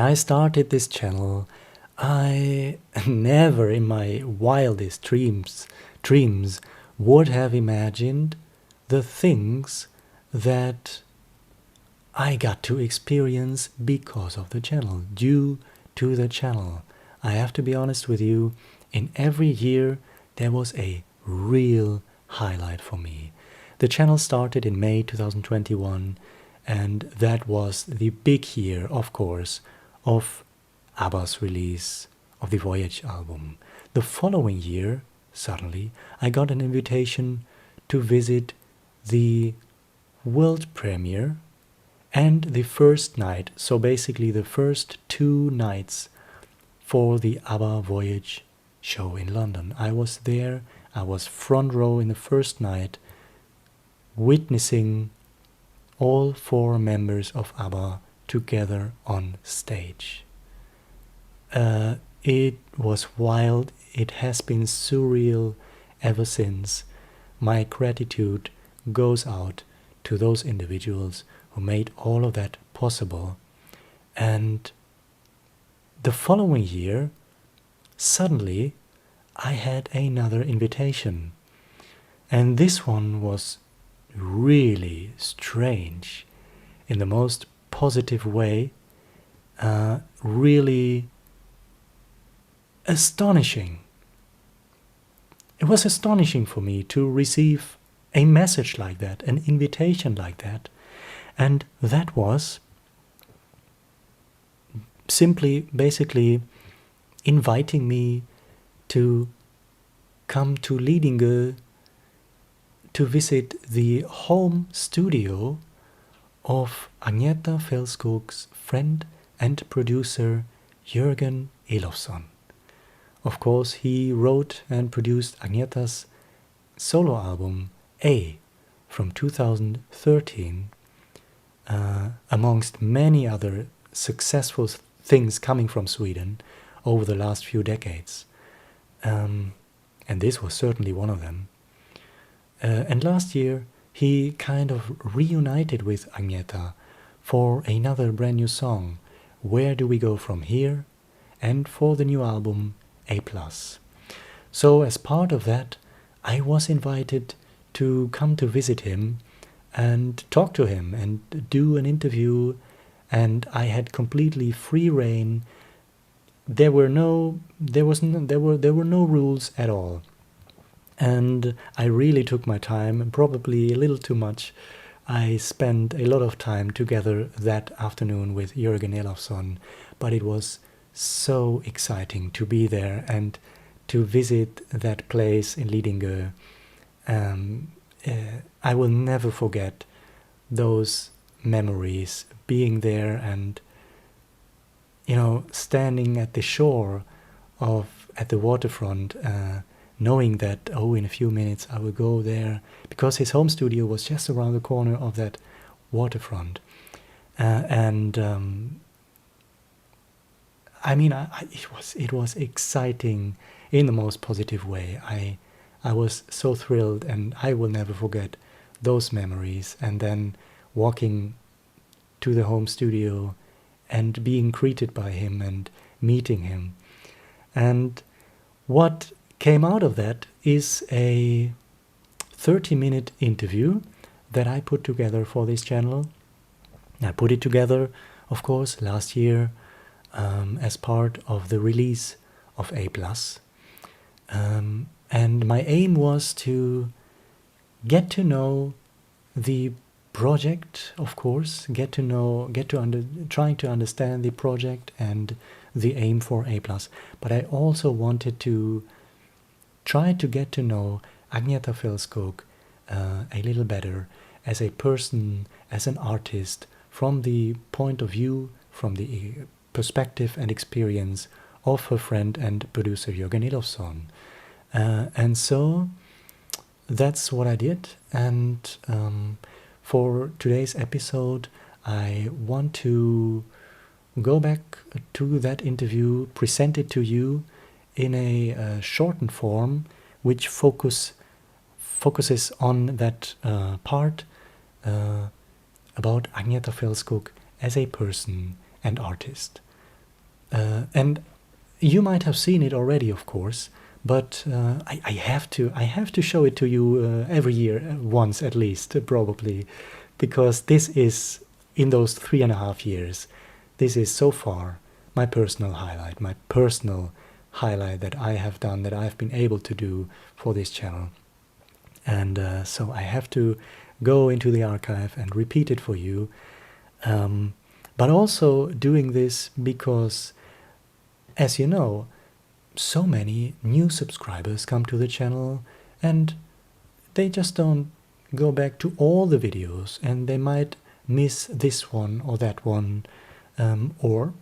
I started this channel, I never in my wildest dreams would have imagined the things that I got to experience because of the channel, due to the channel. I have to be honest with you, in every year there was a real highlight for me. The channel started in May 2021, and that was the big year, of course, of ABBA's release of the Voyage album. The following year, suddenly, I got an invitation to visit the world premiere and the first night, so basically the first 2 nights for the ABBA Voyage show in London. I was there, I was front row in the first night, witnessing all 4 members of ABBA together on stage. It was wild, it has been surreal ever since. My gratitude goes out to those individuals who made all of that possible. And the following year, suddenly, I had another invitation. And this one was really strange, in the most positive way, really astonishing. It was astonishing for me to receive a message like that, an invitation like that. And that was simply, basically, inviting me to come to Lidingö to visit the home studio of Agnetha Fältskog's friend and producer Jörgen Elofsson. Of course, he wrote and produced Agnetha's solo album A from 2013, amongst many other successful things coming from Sweden over the last few decades. And this was certainly one of them. And last year he kind of reunited with Agnetha for another brand new song, Where Do We Go From Here, and for the new album A+. So as part of that, I was invited to come to visit him and talk to him and do an interview, and I had completely free rein. There were no rules at all. And I really took my time, probably a little too much. I spent a lot of time together that afternoon with Jörgen Elofsson, but it was so exciting to be there and to visit that place in Lidingö. I will never forget those memories, being there and, standing at the shore at the waterfront, knowing that, in a few minutes I will go there, because his home studio was just around the corner of that waterfront. It was exciting in the most positive way. I was so thrilled, and I will never forget those memories. And then walking to the home studio and being greeted by him and meeting him. And what came out of that is a 30-minute interview that I put together for this channel. I put it together, of course, last year as part of the release of A+. And my aim was to get to know the project, of course, trying to understand the project and the aim for A+. But I also wanted to try to get to know Agnetha Fältskog a little better as a person, as an artist, from the point of view, from the perspective and experience of her friend and producer Jörgen Elofsson. And so that's what I did. And for today's episode, I want to go back to that interview, present it to you in a shortened form, which focuses on that part about Agnetha Fältskog as a person and artist. And you might have seen it already, of course, but I have to show it to you every year, once at least, probably, because this is, in those 3.5 years, this is so far my personal highlight that I have done, that I've been able to do for this channel. And so I have to go into the archive and repeat it for you. But also doing this because, as you know, so many new subscribers come to the channel and they just don't go back to all the videos, and they might miss this one or that one, or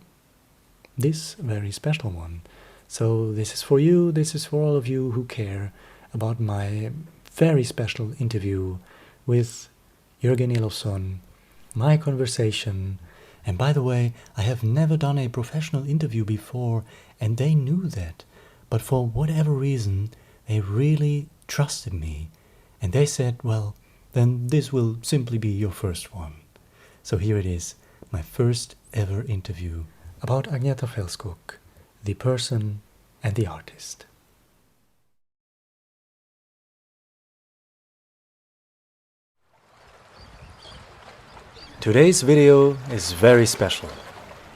this very special one. So this is for you, this is for all of you who care about my very special interview with Jörgen Elofsson, my conversation. And by the way, I have never done a professional interview before, and they knew that. But for whatever reason, they really trusted me. And they said, well, then this will simply be your first one. So here it is, my first ever interview about Agnetha Fältskog, the person and the artist. Today's video is very special.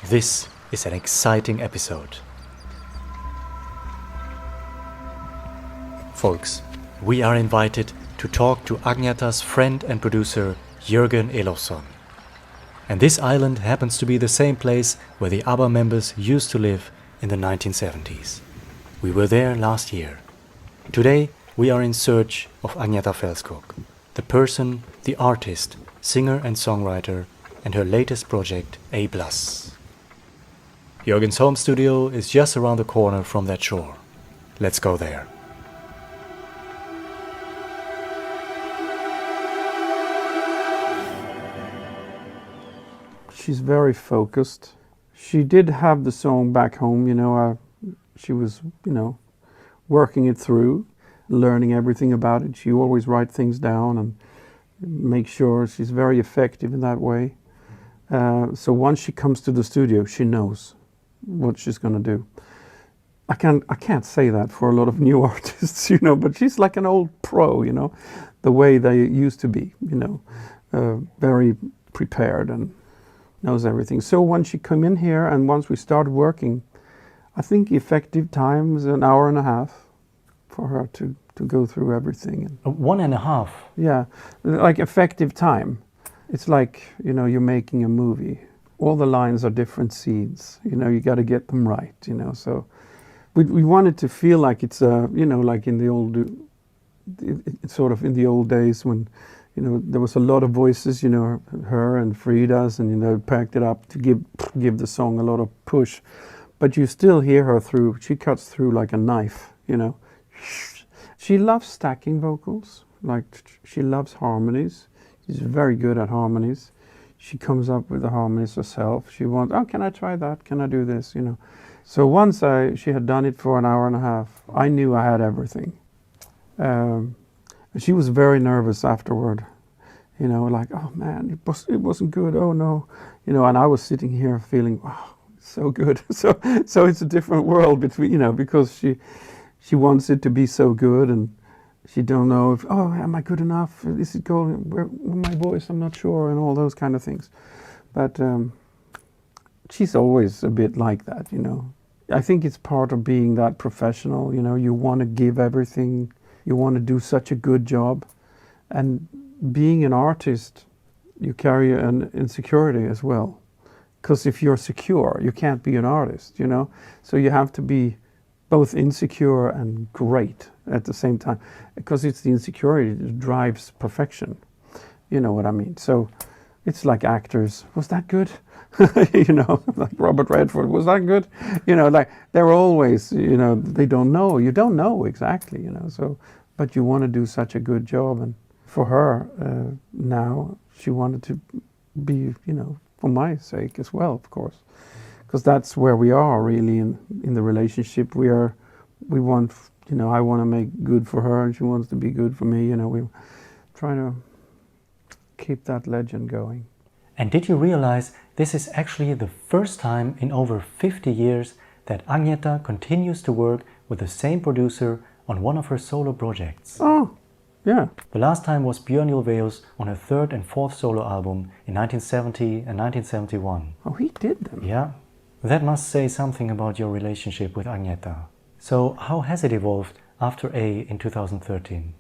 This is an exciting episode. Folks, we are invited to talk to Agnetha's friend and producer Jörgen Elofsson. And this island happens to be the same place where the ABBA members used to live in the 1970s. We were there last year. Today we are in search of Agnetha Fältskog, the person, the artist, singer and songwriter, and her latest project, ABBA. Jörgen's home studio is just around the corner from that shore. Let's go there. She's very focused. She did have the song back home, she was, working it through, learning everything about it. She always writes things down and make sure she's very effective in that way. So once she comes to the studio, she knows what she's going to do. I can't say that for a lot of new artists, but she's like an old pro, the way they used to be, very prepared and knows everything. So once she came in here and once we started working, I think effective time was 1.5 hours for her to go through everything. 1.5? Yeah, like effective time. It's like, you're making a movie. All the lines are different scenes, you got to get them right, so we wanted to feel like it's, like in the old, sort of in the old days when, there was a lot of voices, her and Frida's, and, packed it up to give the song a lot of push. But you still hear her through, she cuts through like a knife, She loves stacking vocals, like she loves harmonies. She's very good at harmonies. She comes up with the harmonies herself. She wants, oh, can I try that? Can I do this? So once she had done it for 1.5 hours, I knew I had everything. She was very nervous afterward, like, oh man, it wasn't good, oh no. And I was sitting here feeling, wow, it's so good. So it's a different world between, because she wants it to be so good, and she don't know if, oh, am I good enough? Is it going, where my voice, I'm not sure, and all those kind of things. But she's always a bit like that, I think it's part of being that professional, you want to give everything. You want to do such a good job. And being an artist, you carry an insecurity as well. Because if you're secure, you can't be an artist, So you have to be both insecure and great at the same time. Because it's the insecurity that drives perfection. You know what I mean? So it's like actors. Was that good? Like Robert Redford, was that good? Like they're always, they don't know. You don't know exactly, so, but you want to do such a good job. And for her, now, she wanted to be, for my sake as well, of course. Because that's where we are really in the relationship. We want, I want to make good for her and she wants to be good for me. We try to keep that legend going. And did you realize this is actually the first time in over 50 years that Agnetha continues to work with the same producer on one of her solo projects? Oh, yeah. The last time was Björn Ulvaeus on her third and fourth solo album in 1970 and 1971. Oh, he did them. Yeah, that must say something about your relationship with Agnetha. So how has it evolved after A in 2013?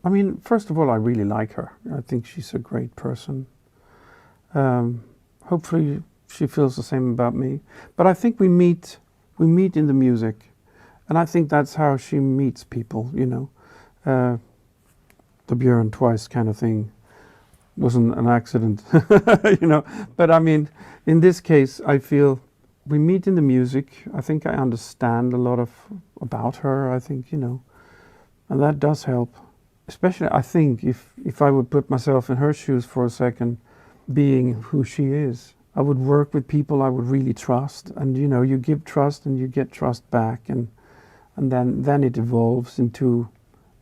I mean, first of all, I really like her. I think she's a great person. Hopefully she feels the same about me. But I think we meet in the music. And I think that's how she meets people, you know. The Björn twice kind of thing wasn't an accident, you know. But I mean, in this case, I feel we meet in the music. I think I understand a lot about her, I think, you know. And that does help. Especially, I think, if I would put myself in her shoes for a second, being who she is, I would work with people I would really trust. And, you know, you give trust and you get trust back. And then it evolves into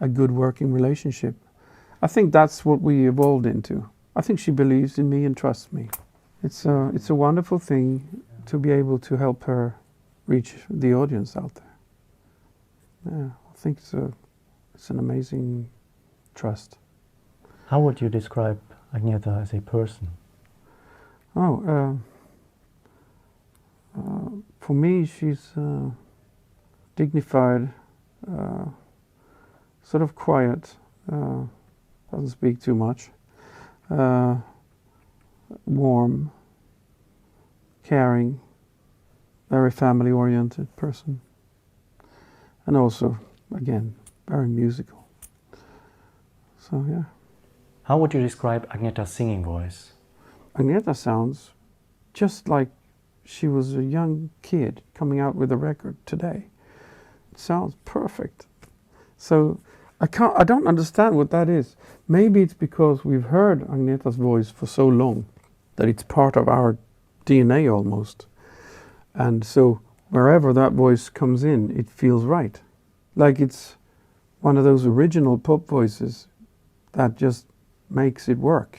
a good working relationship. I think that's what we evolved into. I think she believes in me and trusts me. It's a wonderful thing to be able to help her reach the audience out there. Yeah, I think it's an amazing trust. How would you describe Agnetha as a person? Oh, for me, she's dignified, sort of quiet, doesn't speak too much, warm, caring, very family-oriented person, and also, again, very musical. So, yeah. How would you describe Agnetha's singing voice? Agnetha sounds just like she was a young kid coming out with a record today. It sounds perfect. So I don't understand what that is. Maybe it's because we've heard Agnetha's voice for so long that it's part of our DNA almost. And so wherever that voice comes in, it feels right. Like it's one of those original pop voices that just makes it work.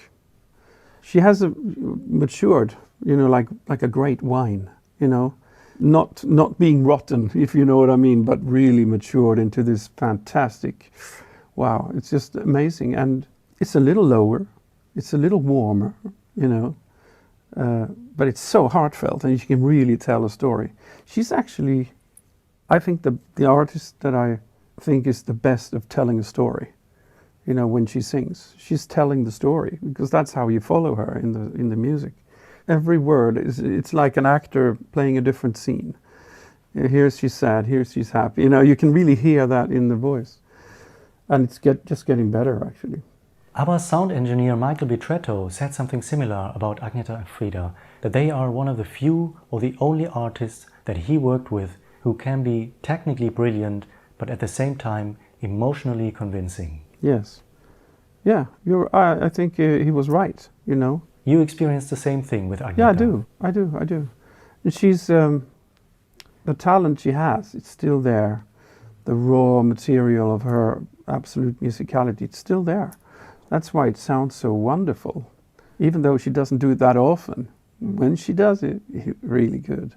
She has matured, you know, like a great wine, you know, not being rotten, if you know what I mean, but really matured into this fantastic, wow, it's just amazing. And it's a little lower, it's a little warmer, you know, but it's so heartfelt and you can really tell a story. She's actually, I think, the artist that I think is the best of telling a story. You know, when she sings, she's telling the story, because that's how you follow her in the music. Every word it's like an actor playing a different scene. Here she's sad, here she's happy. You know, you can really hear that in the voice, and it's just getting better actually. ABBA sound engineer Michael Bitretto said something similar about Agnetha and Frida, that they are one of the few or the only artists that he worked with who can be technically brilliant, but at the same time emotionally convincing. Yes. Yeah, I think he was right, you know. You experienced the same thing with Agnetha. Yeah, I do. And she's, the talent she has, it's still there. The raw material of her absolute musicality, it's still there. That's why it sounds so wonderful. Even though she doesn't do it that often, when she does it, it's really good.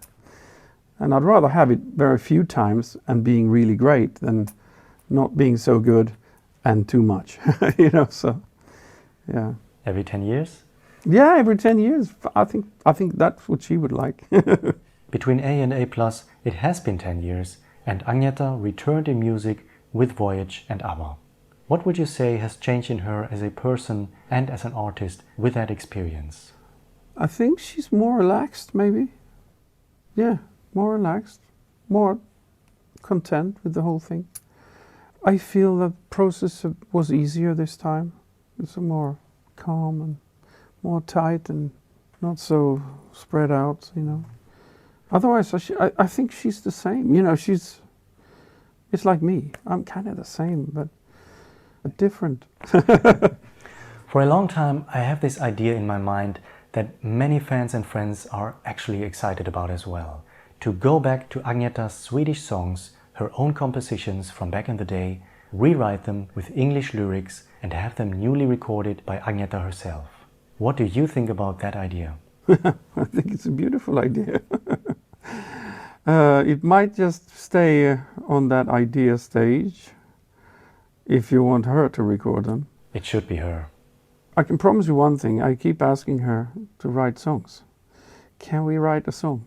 And I'd rather have it very few times and being really great than not being so good and too much, you know, so, yeah. Every 10 years? Yeah, every 10 years. I think that's what she would like. Between A and A+, it has been 10 years, and Agnetha returned in music with Voyage and ABBA. What would you say has changed in her as a person and as an artist with that experience? I think she's more relaxed, maybe. Yeah, more relaxed, more content with the whole thing. I feel the process was easier this time. It's more calm and more tight and not so spread out, you know. Otherwise, I think she's the same. You know, it's like me. I'm kind of the same, but different. For a long time, I have this idea in my mind that many fans and friends are actually excited about as well. To go back to Agnetha's Swedish songs, her own compositions from back in the day, rewrite them with English lyrics and have them newly recorded by Agnetha herself. What do you think about that idea? I think it's a beautiful idea. It might just stay on that idea stage if you want her to record them. It should be her. I can promise you one thing. I keep asking her to write songs. Can we write a song?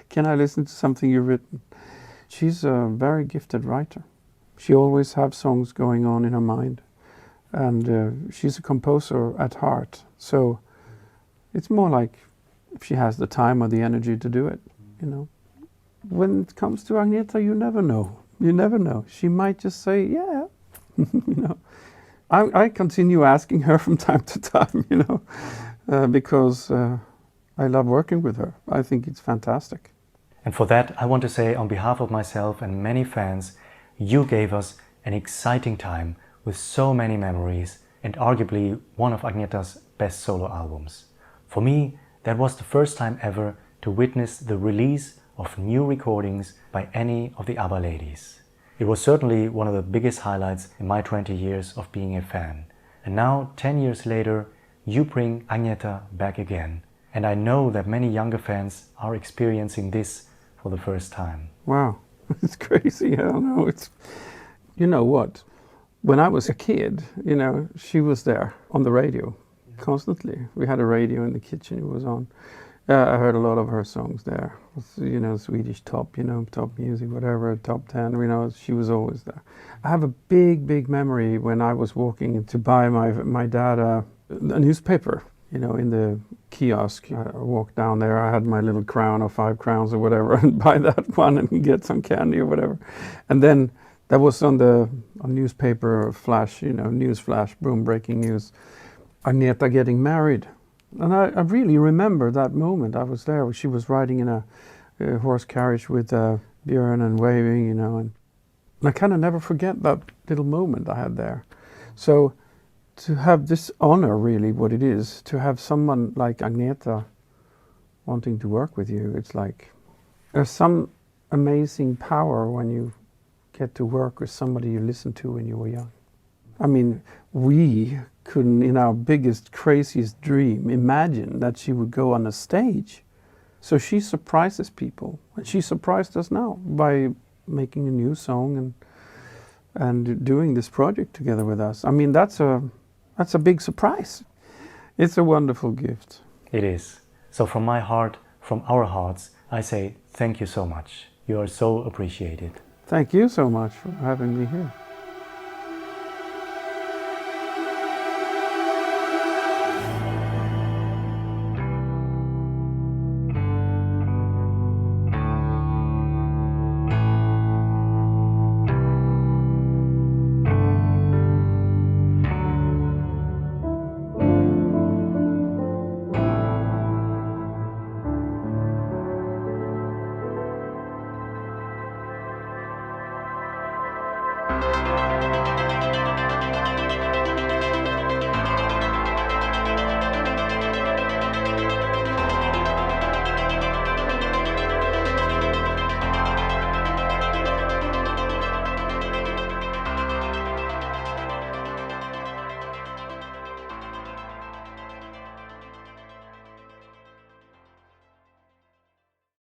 Can I listen to something you've written? She's a very gifted writer. She always has songs going on in her mind. And she's a composer at heart. So it's more like if she has the time or the energy to do it, you know. When it comes to Agnetha, you never know. You never know. She might just say, yeah, you know. I continue asking her from time to time, you know, because I love working with her. I think it's fantastic. And for that, I want to say on behalf of myself and many fans, you gave us an exciting time with so many memories and arguably one of Agnetha's best solo albums. For me, that was the first time ever to witness the release of new recordings by any of the ABBA ladies. It was certainly one of the biggest highlights in my 20 years of being a fan. And now, 10 years later, you bring Agnetha back again. And I know that many younger fans are experiencing this for the first time. Wow, it's crazy. I don't know. You know what? When I was a kid, you know, she was there on the radio constantly. We had a radio in the kitchen, it was on. I heard a lot of her songs there. You know, Swedish top, you know, top music, whatever, top 10, you know, she was always there. I have a big memory when I was walking to buy my dad a newspaper, you know, in the kiosk. I walked down there, I had my little crown or 5 crowns or whatever and buy that one and get some candy or whatever. And then that was on the newspaper flash, you know, news flash, boom, breaking news. Agnetha getting married. And I really remember that moment. I was there. She was riding in a horse carriage with Björn and waving, you know. And I kind of never forget that little moment I had there. So to have this honor, really, what it is, to have someone like Agnetha wanting to work with you, it's like there's some amazing power when you get to work with somebody you listened to when you were young. I mean, we couldn't, in our biggest, craziest dream, imagine that she would go on a stage. So she surprises people. And she surprised us now by making a new song and doing this project together with us. I mean, that's a big surprise. It's a wonderful gift. It is. So from my heart, from our hearts, I say thank you so much. You are so appreciated. Thank you so much for having me here.